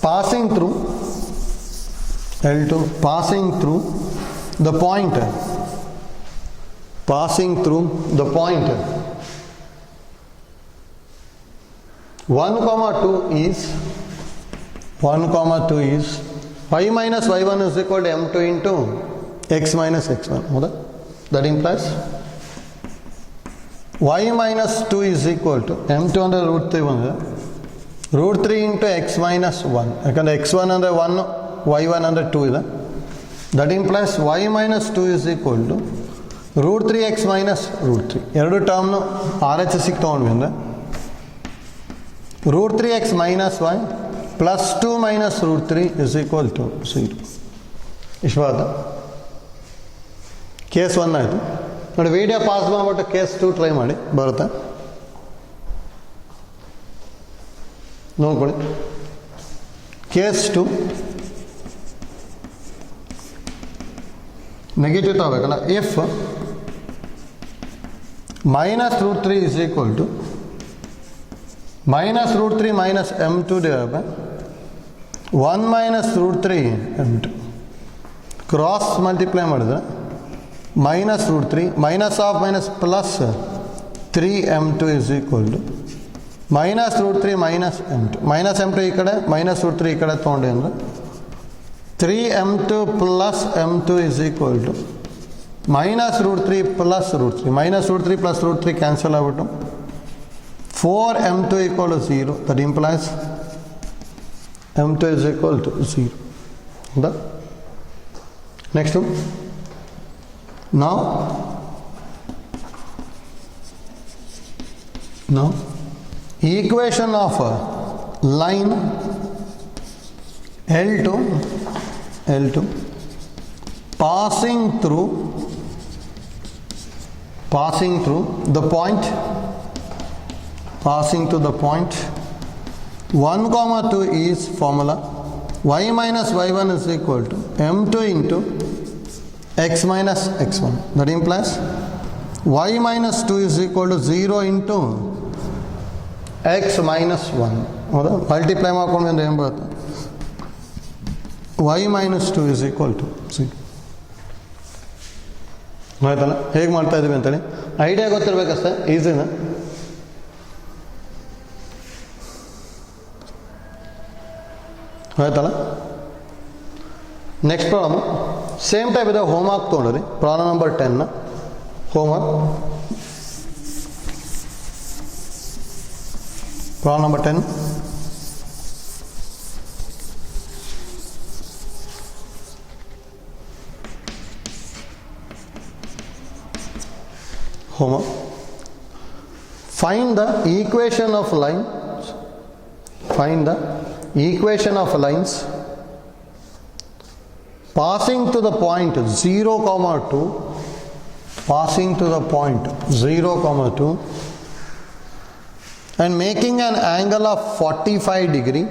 passing through the point 1,2 is y minus y1 is equal to M2 into x minus x1. ಹೌದಾ? That implies y minus 2 is equal to M2 ಅಂದರೆ √3 ಬಂದರೆ √3 into x minus 1. ಯಾಕಂದರೆ x1 ಅಂದರೆ 1, y1 ಅಂದರೆ 2 ಇದೆ. That implies y minus 2 is equal to √3x minus √3. ಎರಡು ಟರ್ಮ್ನು RHSಗೆ ತೊಗೊಂಡ್ವಿ ಅಂದರೆ √3x minus y plus 2 minus √3 is equal to 0. ಇಷ್ಟವಾದ ಕೇಸ್ 1 ಆಯಿತು ನೋಡಿ. ವಿಡಿಯೋ ಪಾಸ್ ಮಾಡಿಬಿಟ್ಟು ಕೇಸ್ 2 ಟ್ರೈ ಮಾಡಿ, ಬರುತ್ತೆ ನೋಡ್ಕೊಳ್ಳಿ. ಕೇಸ್ 2 ನೆಗೆಟಿವ್ ತಗೋಬೇಕಲ್ಲ. If minus √3 is equal to minus √3 minus M2 divided by 1 minus √3 M2. Cross multiply ಮಾಡಿದ್ರೆ minus √3 minus of minus plus 3 M2 is equal to minus √3 minus M2. minus M2 ಈ ಕಡೆ minus √3 ಈ ಕಡೆ ತೊಗೊಂಡೆ ಅಂದರೆ 3 M2 plus M2 is equal to minus √3 plus √3. minus √3 plus √3 cancel ಆಗ್ಬಿಟ್ಟು 4m2 equal to 0. That implies m2 is equal to 0. The next one. Now equation of a line L2 passing through the point 1 comma 2 is formula y minus y1 is equal to m2 into x minus x1. That implies y minus 2 is equal to 0 into x minus 1. ಹೌದಾ? Multiply ಮಾಡ್ಕೊಂಡು ಬಂದು ಏನು ಬರುತ್ತೆ? y minus 2 is equal to 0. ಆಯ್ತಲ್ಲ? ಹೇಗೆ ಮಾಡ್ತಾ ಇದ್ದೀವಿ ಅಂತೇಳಿ ಐಡಿಯಾ ಗೊತ್ತಿರ್ಬೇಕಷ್ಟೇ. ಈಸಿನಾ? ಆಯ್ತಲ್ಲ? ನೆಕ್ಸ್ಟ್ ಪ್ರಾಬ್ಲಮ್ ಸೇಮ್ ಟೈಪ್ ಇದೆ. ಹೋಮ್ವರ್ಕ್ ತೊಗೊಂಡ್ರಿ. Problem number 10 homework. Problem number 10. Homework. Find the equation of lines. Find the equation of lines passing to the point 0, 2. Passing to the point 0, 2 and making an angle of 45 degree.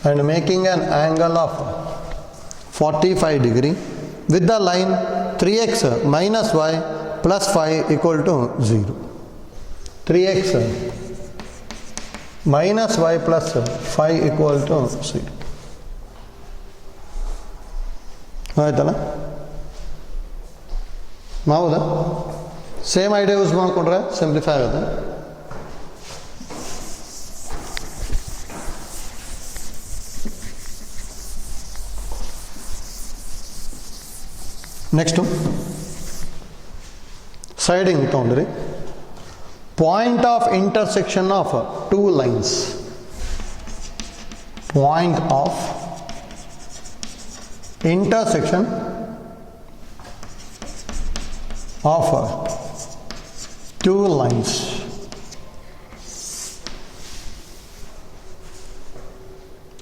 And making an angle of 45 degree with the line 3x minus y plus 5 equal to 0. 3x minus y plus 5 equal to 0. ಆಯ್ತಲ್ಲ? ಹೌದಾ? Same idea use ಮಾಡಿಕೊಂಡ್ರೆ simplify ಆಗುತ್ತೆ. Next siding ತೊಗೊಂಡ್ರಿ. Point of intersection of 2 lines. Point of intersection of 2 lines.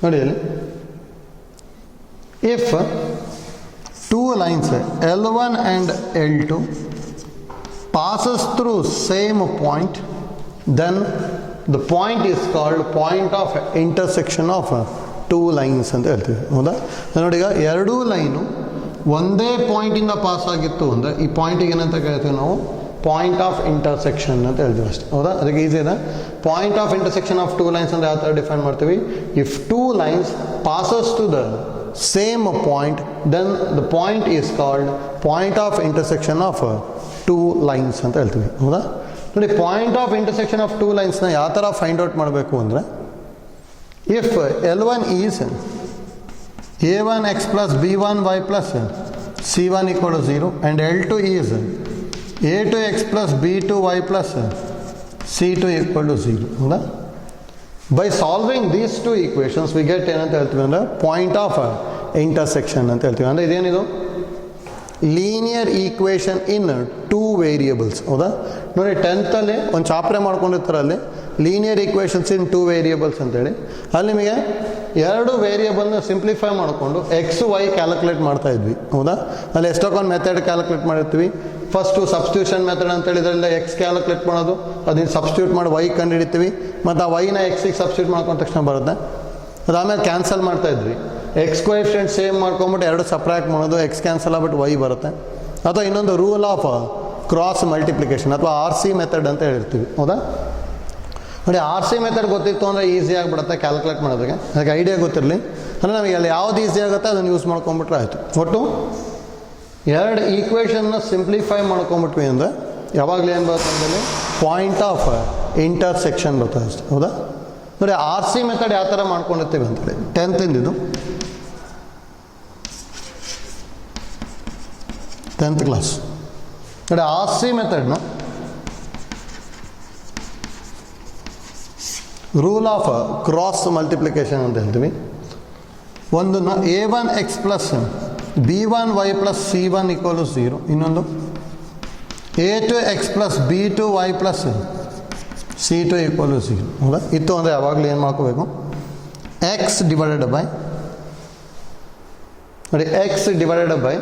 ನೋಡಿ ಅಲ್ಲಿ, if 2 lines L1 and L2 passes through same point, then the point is called point of intersection of 2 lines ಅಂತ ಹೇಳ್ತೀವಿ. ಹೌದಾ? ನೋಡಿ, ಈಗ ಎರಡೂ line ಒಂದೇ ಪಾಯಿಂಟಿಂದ ಪಾಸ್ ಆಗಿತ್ತು ಅಂದರೆ ಈ ಪಾಯಿಂಟಿಗೆ ಏನಂತ ಕೇಳ್ತೀವಿ ನಾವು? ಪಾಯಿಂಟ್ ಆಫ್ ಇಂಟರ್ಸೆಕ್ಷನ್ ಅಂತ ಹೇಳ್ತೀವಿ ಅಷ್ಟೇ. ಹೌದಾ? ಅದಕ್ಕೆ ಈಸಿ ಇದೆ. Point of intersection of 2 lines ಅಂದರೆ ಯಾವ ಥರ ಡಿಫೈನ್ ಮಾಡ್ತೀವಿ? If 2 lines passes to the same point, then the point is called point of intersection of 2 lines ಅಂತ ಹೇಳ್ತೀವಿ. ಹೌದಾ? ನೋಡಿ, ಪಾಯಿಂಟ್ ಆಫ್ ಇಂಟರ್ಸೆಕ್ಷನ್ ಆಫ್ 2 linesನ ಯಾವ ಥರ ಫೈಂಡ್ ಔಟ್ ಮಾಡಬೇಕು ಅಂದರೆ, if L1 is a1x plus b1y plus c1 equal to 0 and L2 is a2x plus b2y plus c2 equal to 0. ಹೌದಾ? By solving these 2 equations we get ಏನಂತ ಹೇಳ್ತೀವಿ ಅಂದರೆ point of intersection ಅಂತ ಹೇಳ್ತೀವಿ. ಅಂದರೆ ಇದೇನಿದು? ಲೀನಿಯರ್ ಈಕ್ವೇಷನ್ ಇನ್ 2 variables. ಹೌದಾ? ನೋಡಿ, 10th ಅಲ್ಲಿ ಒಂದು ಚಾಪ್ಟರ್ ಮಾಡ್ಕೊಂಡಿರ್ತಾರೆ, ಅಲ್ಲಿ ಲೀನಿಯರ್ ಈಕ್ವೇಷನ್ಸ್ ಇನ್ 2 ವೇರಿಯೇಬಲ್ಸ್ ಅಂತೇಳಿ. ಅಲ್ಲಿ ನಿಮಗೆ 2 ವೇರಿಯೇಬಲ್ನ ಸಿಂಪ್ಲಿಫೈ ಮಾಡಿಕೊಂಡು ಎಕ್ಸ್ ವೈ ಕ್ಯಾಲ್ಕುಲೇಟ್ ಮಾಡ್ತಾ ಇದ್ವಿ. ಹೌದಾ? ಅಲ್ಲಿ ಎಷ್ಟೊಂದು ಮೆಥಡ್ ಕ್ಯಾಲ್ಕುಲೇಟ್ ಮಾಡಿರ್ತೀವಿ. ಫಸ್ಟು ಸಬ್ಸ್ಟಿಟ್ಯೂಷನ್ ಮೆಥಡ್ ಅಂತೇಳಿ, ಇದರಿಂದ ಎಕ್ಸ್ ಕ್ಯಾಲ್ಕುಲೇಟ್ ಮಾಡೋದು, ಅದನ್ನು ಸಬ್ಸ್ಟಿಟ್ಯೂಟ್ ಮಾಡಿ ವೈ ಕಂಡುಹಿಡಿತೀವಿ. ಮತ್ತು ಆ ವೈನ ಎಕ್ಸಿಗೆ ಸಬ್ಸ್ಟಿಟ್ಯೂಟ್ ಮಾಡ್ಕೊಂಡ ತಕ್ಷಣ ಬರುತ್ತೆ. ಅದಾದಮೇಲೆ ಕ್ಯಾನ್ಸಲ್ ಮಾಡ್ತಾ ಇದ್ವಿ. ಎಕ್ಸ್ ಕೋಎಫಿಷಿಯೆಂಟ್ ಸೇಮ್ ಮಾಡ್ಕೊಂಬಿಟ್ಟು 2 ಸಪ್ರಾಕ್ಟ್ ಮಾಡೋದು, ಎಕ್ಸ್ ಕ್ಯಾನ್ಸಲ್ ಆಗ್ಬಿಟ್ಟು ವೈ ಬರುತ್ತೆ. ಅಥವಾ ಇನ್ನೊಂದು ರೂಲ್ ಆಫ್ ಕ್ರಾಸ್ ಮಲ್ಟಿಪ್ಲಿಕೇಶನ್ ಅಥವಾ RC ಮೆಥಡ್ ಅಂತ ಹೇಳಿರ್ತೀವಿ. ಹೌದಾ? ನೋಡಿ, RC ಮೆಥಡ್ ಗೊತ್ತಿತ್ತು ಅಂದರೆ ಈಸಿ ಆಗಿಬಿಡುತ್ತೆ ಕ್ಯಾಲ್ಕುಲೇಟ್ ಮಾಡೋದಕ್ಕೆ. ಅದಕ್ಕೆ ಐಡಿಯಾ ಗೊತ್ತಿರಲಿ ಅಂದರೆ ನಮಗೆ ಅಲ್ಲಿ ಯಾವ್ದು ಈಸಿ ಆಗುತ್ತೆ ಅದನ್ನು ಯೂಸ್ ಮಾಡ್ಕೊಂಬಿಟ್ರೆ ಆಯಿತು. ಒಟ್ಟು 2 ಈಕ್ವೇಷನ್ನ ಸಿಂಪ್ಲಿಫೈ ಮಾಡ್ಕೊಂಬಿಟ್ವಿ ಅಂದರೆ ಯಾವಾಗಲೂ ಏನು ಬರುತ್ತೆ ಅಂದರೆ ಪಾಯಿಂಟ್ ಆಫ್ ಇಂಟರ್ಸೆಕ್ಷನ್ ಬರ್ತದೆ ಅಷ್ಟೇ. ಹೌದಾ? ನೋಡಿ, RC ಮೆಥಡ್ ಯಾವ ಥರ ಮಾಡ್ಕೊಂಡಿರ್ತೀವಿ ಅಂತೇಳಿ 10th ಇದು 10th ಕ್ಲಾಸ್. ನೋಡಿ, RC ಮೆಥಡ್ನ ರೂಲ್ ಆಫ್ ಕ್ರಾಸ್ ಮಲ್ಟಿಪ್ಲಿಕೇಶನ್ ಅಂತ ಹೇಳ್ತೀವಿ. ಒಂದನ್ನು a1x plus b1y plus c1 equal to 0, ಇನ್ನೊಂದು a2x plus b2y plus c2 equal to 0. ಹೌದಾ? ಇತ್ತು ಅಂದರೆ ಯಾವಾಗಲೂ ಏನು ಮಾಡ್ಕೋಬೇಕು, x ಡಿವೈಡೆಡ್ ಬೈ ನೋಡಿ x ಡಿವೈಡೆಡ್ ಬೈ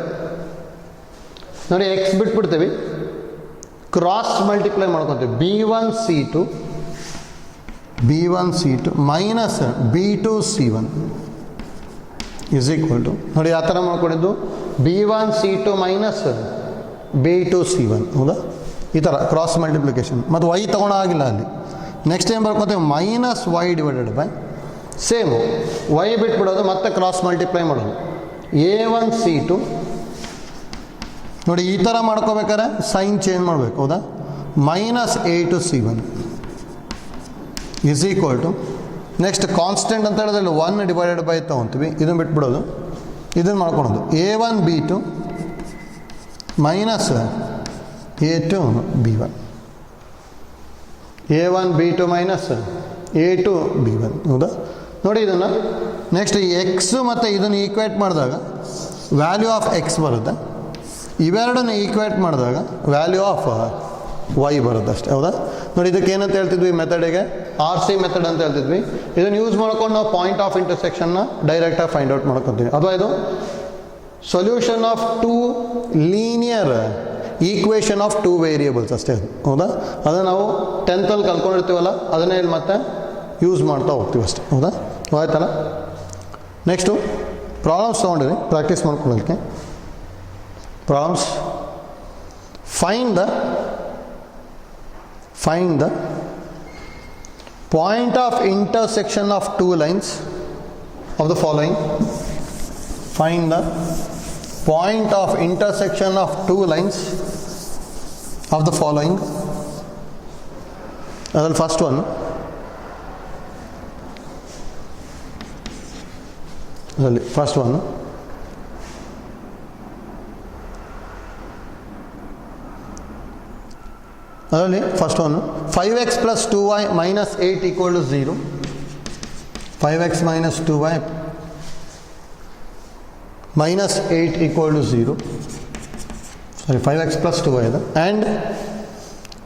ನೋಡಿ x ಬಿಟ್ಬಿಡ್ತೀವಿ, ಕ್ರಾಸ್ ಮಲ್ಟಿಪ್ಲೈ ಮಾಡ್ಕೊತೀವಿ b1 c2 minus b2 c1 is equal to ನೋಡಿ ಆ ಥರ ಮಾಡ್ಕೊಂಡಿದ್ದು b1 c2 minus b2 c1. ಹೌದಾ? ಈ ಥರ ಕ್ರಾಸ್ ಮಲ್ಟಿಪ್ಲಿಕೇಶನ್. ಮತ್ತು y ತೊಗೊಳಾಗಿಲ್ಲ ಅಲ್ಲಿ. ನೆಕ್ಸ್ಟ್ ಏನು ಬರ್ಕೊತೀವಿ, minus y divided by same y ಬಿಟ್ಬಿಡೋದು ಮತ್ತೆ ಕ್ರಾಸ್ ಮಲ್ಟಿಪ್ಲೈ ಮಾಡೋದು a1 c2 ನೋಡಿ ಈ ಥರ ಮಾಡ್ಕೋಬೇಕಾದ್ರೆ ಸೈನ್ ಚೇಂಜ್ ಮಾಡಬೇಕು. ಹೌದಾ? Minus a2 c1 is equal to next constant ಅಂತ ಹೇಳಿದ್ರೆ 1 ಡಿವೈಡೆಡ್ ಬೈ ತೊಗೊತೀವಿ, ಇದನ್ನು ಬಿಟ್ಬಿಡೋದು, ಇದನ್ನು ಮಾಡ್ಕೊಳೋದು a1 b2 minus a2 b1 a1 b2 minus a2 b1. ಹೌದಾ? ನೋಡಿ ಇದನ್ನು ನೆಕ್ಸ್ಟ್ ಈ ಎಕ್ಸು ಮತ್ತು ಇದನ್ನು ಈಕ್ವೇಟ್ ಮಾಡಿದಾಗ ವ್ಯಾಲ್ಯೂ ಆಫ್ ಎಕ್ಸ್ ಬರುತ್ತೆ, ಇವೆರಡನ್ನು ಈಕ್ವೇಟ್ ಮಾಡಿದಾಗ ವ್ಯಾಲ್ಯೂ ಆಫ್ ವೈ ಬರುತ್ತೆ ಅಷ್ಟೇ. ಹೌದಾ? ನೋಡಿ ಇದಕ್ಕೆ ಏನಂತ ಹೇಳ್ತಿದ್ವಿ, ಮೆಥಡಿಗೆ RC ಮೆಥಡ್ ಅಂತ ಹೇಳ್ತಿದ್ವಿ. ಇದನ್ನು ಯೂಸ್ ಮಾಡ್ಕೊಂಡು ನಾವು ಪಾಯಿಂಟ್ ಆಫ್ ಇಂಟರ್ಸೆಕ್ಷನ್ನ ಡೈರೆಕ್ಟಾಗಿ ಫೈಂಡ್ ಔಟ್ ಮಾಡ್ಕೊತೀವಿ. ಅಥವಾ ಇದು solution of 2 linear equation of 2 variables ಅಷ್ಟೇ ಅದು. ಹೌದಾ? ಅದನ್ನು ನಾವು 10th ಕಲ್ತ್ಕೊಂಡಿರ್ತೀವಲ್ಲ, ಅದನ್ನೇ ಇಲ್ಲಿ ಮತ್ತೆ ಯೂಸ್ ಮಾಡ್ತಾ ಹೋಗ್ತೀವಿ ಅಷ್ಟೇ. ಹೌದಾ? ಆಯ್ತಲ್ಲ? ನೆಕ್ಸ್ಟು ಪ್ರಾಬ್ಲಮ್ಸ್ ತೊಗೊಂಡಿರಿ ಪ್ರಾಕ್ಟೀಸ್ ಮಾಡ್ಕೊಳ್ಳೋದಕ್ಕೆ. Problems, find the point of intersection of 2 lines of the following. Find the point of intersection of 2 lines of the following. That's the first one. First one. ಅದರಲ್ಲಿ first one 5x plus 2y minus 8 equal to 0. 5x minus 2y minus 8 equal to 0. Sorry 5x plus 2y ಇದೆ. And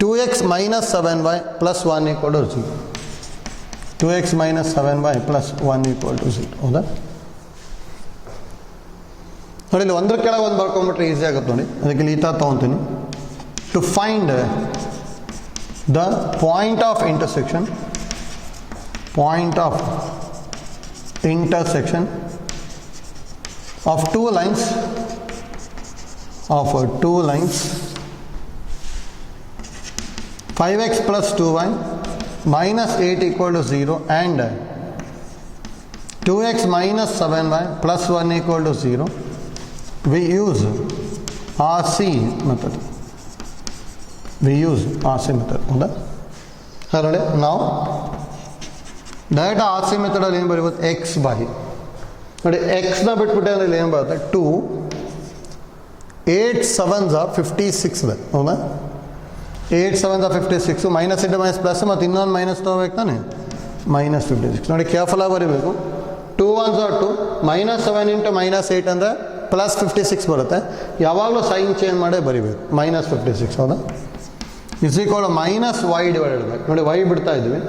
2x minus 7y plus 1 equal to 0. 2x minus 7y plus 1 equal to 0. ಹೌದಾ? ನೋಡಿ ಇಲ್ಲಿ ಒಂದ್ರ ಕೆಳಗೆ ಒಂದು ಬರ್ಕೊಂಡ್ಬಿಟ್ರೆ easy ಆಗುತ್ತೆ ನೋಡಿ. ಅದಕ್ಕೆ ಇಲ್ಲಿ ಈ ಥರ ತೊಗೊತೀನಿ. To find the point of intersection of 2 lines 5x plus 2y minus 8 equal to 0 and 2x minus 7y plus 1 equal to 0. We use RC method. ಹೌದಾ? ನೋಡಿ ನಾವು ಡೈರೆಕ್ಟ್ RC ಮೆಥಡಲ್ಲಿ ಏನು ಬರೀಬೋದು, ಎಕ್ಸ್ ಬೈ ನೋಡಿ ಎಕ್ಸ್ನ ಬಿಟ್ಬಿಟ್ಟೆ ಅಂದರೆ ಏನು ಬರುತ್ತೆ 2 8 7s 56 ಇದೆ. ಹೌದಾ? 8 7s 56, minus into minus plus, ಮತ್ತು ಇನ್ನೊಂದು ಮೈನಸ್ ತೊಗೋಬೇಕು ತಾನೆ, ಮೈನಸ್ 56. ನೋಡಿ ಕೇರ್ಫುಲ್ಲಾಗಿ ಬರೀಬೇಕು. 2 1s 2, ಮೈನಸ್ 7 ಇಂಟು ಮೈನಸ್ 8 ಅಂದರೆ ಪ್ಲಸ್ 56 ಬರುತ್ತೆ. ಯಾವಾಗಲೂ ಸೈನ್ ಚೇಂಜ್ ಮಾಡೇ ಬರೀಬೇಕು, ಮೈನಸ್ 56. ಹೌದಾ? Is equal to minus y divided by ನೋಡಿ y ಬಿಡ್ತಾ ಇದ್ವಿ.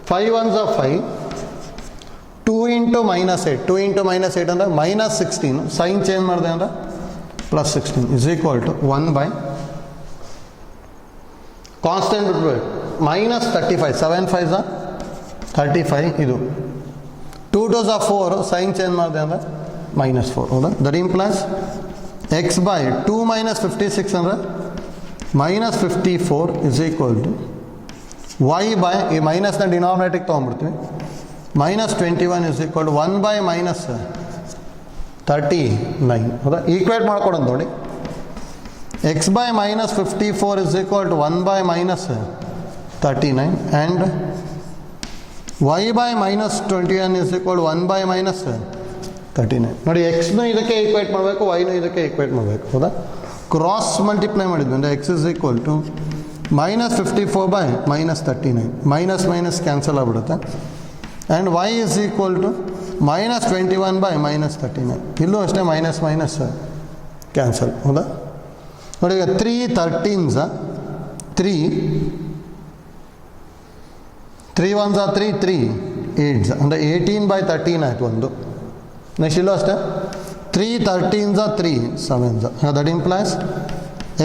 5 1s 5, 2 into minus 8, 2 into minus 8 ಅಂದರೆ ಮೈನಸ್ 16, ಸೈನ್ ಚೇಂಜ್ ಮಾಡಿದೆ ಅಂದರೆ plus 16 is equal to 1 by constant ಬಿಟ್ಬಿಟ್ಟು ಮೈನಸ್ 35, 7 5s 35, ಇದು 2 2s 4, ಸೈನ್ ಚೇಂಜ್ ಮಾಡಿದೆ ಅಂದರೆ ಮೈನಸ್ 4. ಹೌದಾ? That implies x by 2 minus 56 ಅಂದರೆ minus 54 is equal to y by ಈ ಮೈನಸ್ನ ಡಿನಾಮಿನೇಟಿಗೆ ತೊಗೊಂಡ್ಬಿಡ್ತೀವಿ, minus 21 is equal to 1 by minus 39. ಹೌದಾ? ಈಕ್ವೇಟ್ ಮಾಡ್ಕೊಡೋದು ನೋಡಿ. X by minus 54 is equal to 1 by minus 39 and y by minus 21 is equal to 1 by minus 39. ನೋಡಿ ಎಕ್ಸ್ನು ಇದಕ್ಕೆ ಈಕ್ವೇಟ್ ಮಾಡಬೇಕು, ವೈನು ಇದಕ್ಕೆ ಈಕ್ವೇಟ್ ಮಾಡಬೇಕು. ಹೌದಾ? ಕ್ರಾಸ್ ಮಲ್ಟಿಪ್ಲೈ ಮಾಡಿದ್ವಿ ಅಂದರೆ X is equal to minus 54 by minus 39. Minus minus cancel ಆಗ್ಬಿಡುತ್ತೆ. And y is equal to minus 21 by minus 39. ಇಲ್ಲೂ ಅಷ್ಟೇ ಮೈನಸ್ ಮೈನಸ್ ಕ್ಯಾನ್ಸಲ್. ಹೌದಾ? ನೋಡಿ ಈಗ 3 13s 3 3 1s 3 3 8s ಅಂದರೆ 18 by 13 ಆಯಿತು ಒಂದು. ನೆಕ್ಸ್ಟ್ ಇಲ್ಲೂ ಅಷ್ಟೇ 3 13s 3 7s. That implies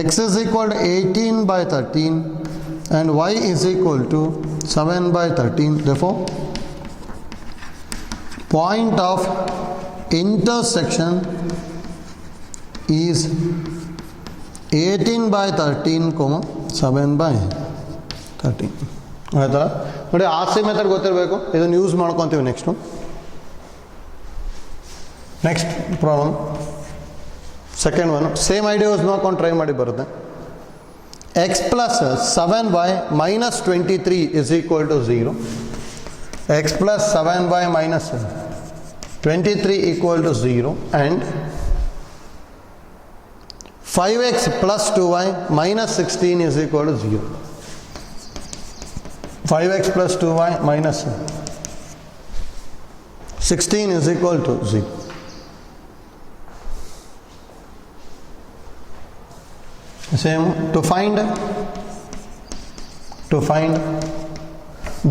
x is equal to 18 by 13 and y is equal to 7 by 13. Therefore, point of intersection is 18 by 13, 7 by 13. ಆಯ್ತಾ? ನೋಡಿ ಆರ್ ಸಿ ಮೆಥಡ್ ಗೊತ್ತಿರಬೇಕು, ಇದನ್ನು ಯೂಸ್ ಮಾಡ್ಕೊತೀವಿ. Next problem second one same idea use ಮಾಡ್ಕೊಂಡು try ಮಾಡಿ ಬರುತ್ತೆ. X plus 7y minus 23 is equal to 0. x plus 7y minus 23 equal to 0 and 5x plus 2y minus 16 is equal to 0. 5x plus 2y minus 16 is equal to 0. Same to find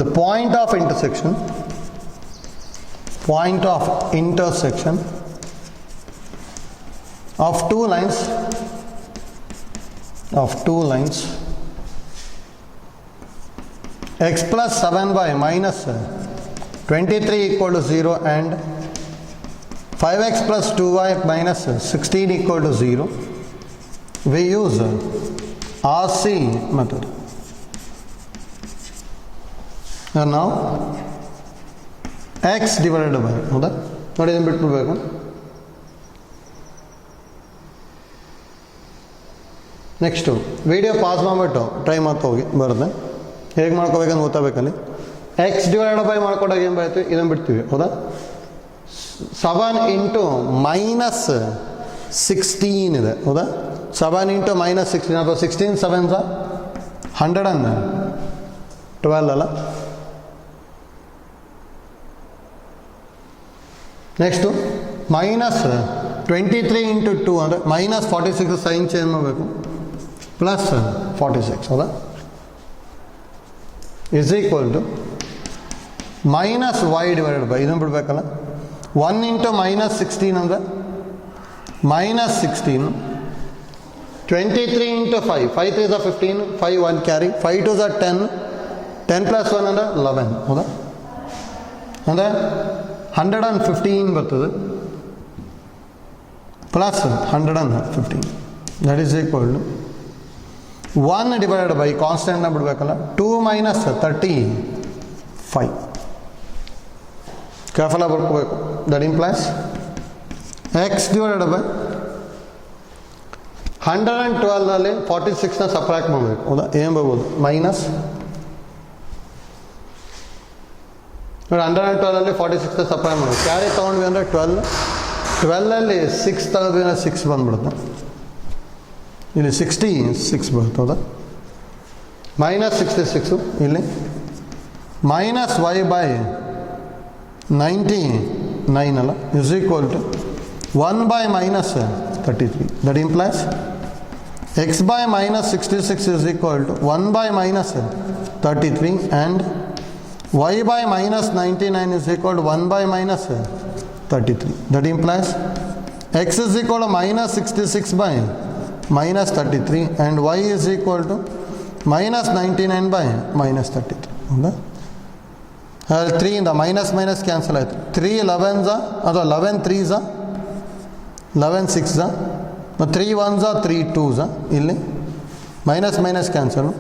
the point of intersection of two lines x plus 7y minus 23 equal to 0 and 5x plus 2y minus 16 equal to 0. We use RC method. And now x divided by, ಹೌದಾ? ನೋಡಿ ಇದನ್ನು ಬಿಟ್ಬಿಡ್ಬೇಕು. Next video pass ಮಾಡಿಬಿಟ್ಟು try ಮಾಡ್ತಾ ಹೋಗಿ ಬರುತ್ತೆ. ಹೇಗೆ ಮಾಡ್ಕೋಬೇಕಂತ ಗೊತ್ತಾಗಬೇಕಲ್ಲಿ. X divided by ಮಾಡ್ಕೊಂಡಾಗ ಏನು ಬರುತ್ತೆ, ಇದನ್ನು ಬಿಡ್ತೀವಿ. ಹೌದಾ? 7 ಇಂಟು ಮೈನಸ್ 16 ಇದೆ. ಹೌದಾ? 7 ಇಂಟು ಮೈನಸ್ 16 ಅಥವಾ 16 7s 112 ಅಲ್ಲ. ನೆಕ್ಸ್ಟು ಮೈನಸ್ 23 ಇಂಟು 2 ಅಂದರೆ ಮೈನಸ್ 46 ಸೈನ್ ಚೇಂಜ್ ಮಾಡಬೇಕು, ಪ್ಲಸ್ 46. ಹೌದಾ? Is equal to minus Y divided by ಇದನ್ನು ಬಿಡಬೇಕಲ್ಲ. 1 ಇಂಟು ಮೈನಸ್ 16 ಅಂದರೆ minus 16. 23 into 5, 5 3s are 15, 5 1 carry, 5 2s are 10, 10 plus 1 ಅಂದರೆ 11. ಹೌದಾ? ಅಂದರೆ 115 ಬರ್ತದೆ, plus 115. That is equal to 1 divided by ಕಾನ್ಸ್ಟೆಂಟ್ನ ಬಿಡಬೇಕಲ್ಲ, 2 minus 35. ಕೇರ್ಫುಲ್ಲಾಗಿ ಬರ್ಕೋಬೇಕು. That implies x divided by 112ನಲ್ಲಿ 46ನ ಸಪ್ರಾಕ್ಟ್ ಮಾಡಬೇಕು. ಹೌದಾ? ಏನು ಬರ್ಬೋದು, ಮೈನಸ್ 112ನಲ್ಲಿ 46ನ ಸಪ್ರಾಕ್ಟ್ ಮಾಡಬೇಕು. ಕ್ಯಾರಿ ತೊಗೊಂಡ್ವಿ ಅಂದರೆ 12, 12ಅಲ್ಲಿ 6 ತೆಗೆದ್ವಿ ಅಂದರೆ 6 ಬಂದ್ಬಿಡುತ್ತೆ. ಇಲ್ಲಿ 66 ಬರುತ್ತೆ. ಹೌದಾ? ಮೈನಸ್ 66 ಇಲ್ಲಿ ಮೈನಸ್ ವೈ ಬೈ 99 ಅಲ್ಲ, is equal to 1 by minus 33. That implies x by minus 66 is equal to 1 by minus 33 and y by minus 99 is equal to 1 by minus 33. That implies x is equal to minus 66 by minus 33 and y is equal to minus 99 by minus 33. ಹೌದಾ? 3 ಇಂದ minus minus cancel ಆಯಿತು. 3 11s ಅಥವಾ 11 3s 11 6s ಮತ್ತು 3 1s 3 2s. ಇಲ್ಲಿ minus minus cancel.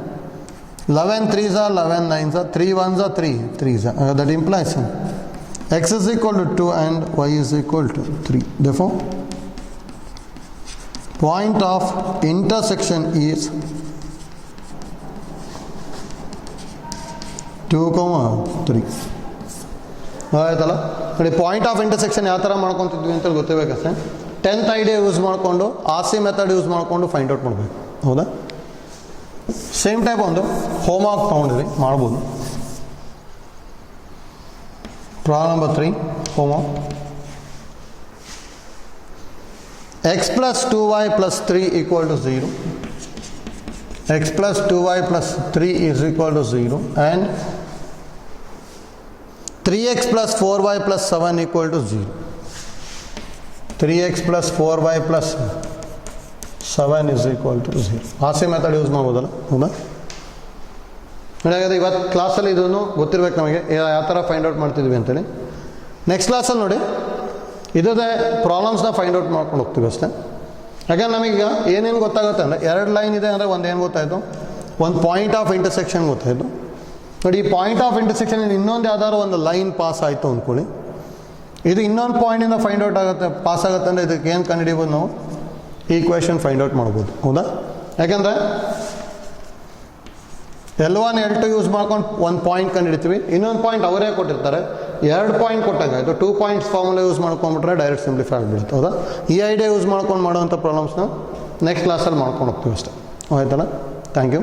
11 3s 11 9s 3 1s 3 3s. That implies x is equal to 2 and y is equal to 3. Therefore, point of intersection is 2, 3. ಆಯ್ತಲ್ಲ? ನೋಡಿ point of intersection ಯಾವ ಥರ ಮಾಡ್ಕೊತಿದ್ವಿ ಅಂತ ಗೊತ್ತಿರಬೇಕಷ್ಟೇ. 10th idea use ಮಾಡಿಕೊಂಡು RC method use ಮಾಡಿಕೊಂಡು find out ಮಾಡಬೇಕು. ಹೌದಾ? Same type ಒಂದು ಹೋಮ್ವರ್ಕ್ ತೊಗೊಂಡಿರಿ, ಮಾಡ್ಬೋದು. Problem number 3 homework. x plus 2y plus 3 equal to 0. x plus 2y plus 3 is equal to 0 and 3x plus 4y plus 7 equal to 0. 3x plus 4y plus 7 is equal to 0. ಆಸೆ method use ಮಾಡ್ಬೋದಲ್ಲ, ಹೌದಾ? ನೋಡಿ, ಇವತ್ತು ಕ್ಲಾಸಲ್ಲಿ ಇದನ್ನು ಗೊತ್ತಿರ್ಬೇಕು ನಮಗೆ ಯಾವ ಥರ ಫೈಂಡ್ ಔಟ್ ಮಾಡ್ತಿದ್ವಿ ಅಂತೇಳಿ. ನೆಕ್ಸ್ಟ್ ಕ್ಲಾಸಲ್ಲಿ ನೋಡಿ ಇದೇ ಪ್ರಾಬ್ಲಮ್ಸ್ನ ಫೈಂಡ್ ಔಟ್ ಮಾಡ್ಕೊಂಡು ಹೋಗ್ತೀವಿ ಅಷ್ಟೇ. ಯಾಕಂದ್ರೆ ನಮಗೀಗ ಏನೇನು ಗೊತ್ತಾಗುತ್ತೆ ಅಂದರೆ, 2 ಲೈನ್ ಇದೆ ಅಂದರೆ ಒಂದು ಏನು ಗೊತ್ತಾಯಿತು, ಒಂದು ಪಾಯಿಂಟ್ ಆಫ್ ಇಂಟರ್ಸೆಕ್ಷನ್ ಗೊತ್ತಾಯಿತು. ನೋಡಿ, ಈ ಪಾಯಿಂಟ್ ಆಫ್ ಇಂಟರ್ಸೆಕ್ಷನ್ ಇನ್ನೊಂದು ಯಾವ್ದಾದ್ರು ಒಂದು ಲೈನ್ ಪಾಸ್ ಆಯಿತು ಅಂದ್ಕೊಳ್ಳಿ, ಇದು ಇನ್ನೊಂದು ಪಾಯಿಂಟಿಂದ ಫೈಂಡ್ ಔಟ್ ಆಗುತ್ತೆ, ಪಾಸ್ ಆಗುತ್ತೆ ಅಂದರೆ ಇದಕ್ಕೆ ಏನು ಕಂಡುಹಿಡಿಬೋದು ನಾವು, ಈಕ್ವೇಷನ್ ಫೈಂಡ್ ಔಟ್ ಮಾಡ್ಬೋದು, ಹೌದಾ? ಯಾಕಂದರೆ L1 L2 ಯೂಸ್ ಮಾಡ್ಕೊಂಡು ಒಂದು ಪಾಯಿಂಟ್ ಕಂಡುಹಿಡಿತೀವಿ, ಇನ್ನೊಂದು ಪಾಯಿಂಟ್ ಅವರೇ ಕೊಟ್ಟಿರ್ತಾರೆ, 2 ಪಾಯಿಂಟ್ ಕೊಟ್ಟಾಗಾಯಿತು. 2 ಪಾಯಿಂಟ್ಸ್ ಫಾರ್ಮುಲಾ ಯೂಸ್ ಮಾಡ್ಕೊಂಡ್ಬಿಟ್ರೆ ಡೈರೆಕ್ಟ್ ಸಿಂಪ್ಲಿಫೈ ಆಗಿಬಿಡುತ್ತೆ, ಹೌದಾ? ಈ ಐಡಿಯಾ ಯೂಸ್ ಮಾಡ್ಕೊಂಡು ಮಾಡೋವಂಥ ಪ್ರಾಬ್ಲಮ್ಸ್ನ ನೆಕ್ಸ್ಟ್ ಕ್ಲಾಸಲ್ಲಿ ಮಾಡ್ಕೊಂಡು ಹೋಗ್ತೀವಿ ಅಷ್ಟೇ, ಆಯ್ತಲ್ಲ? Thank you.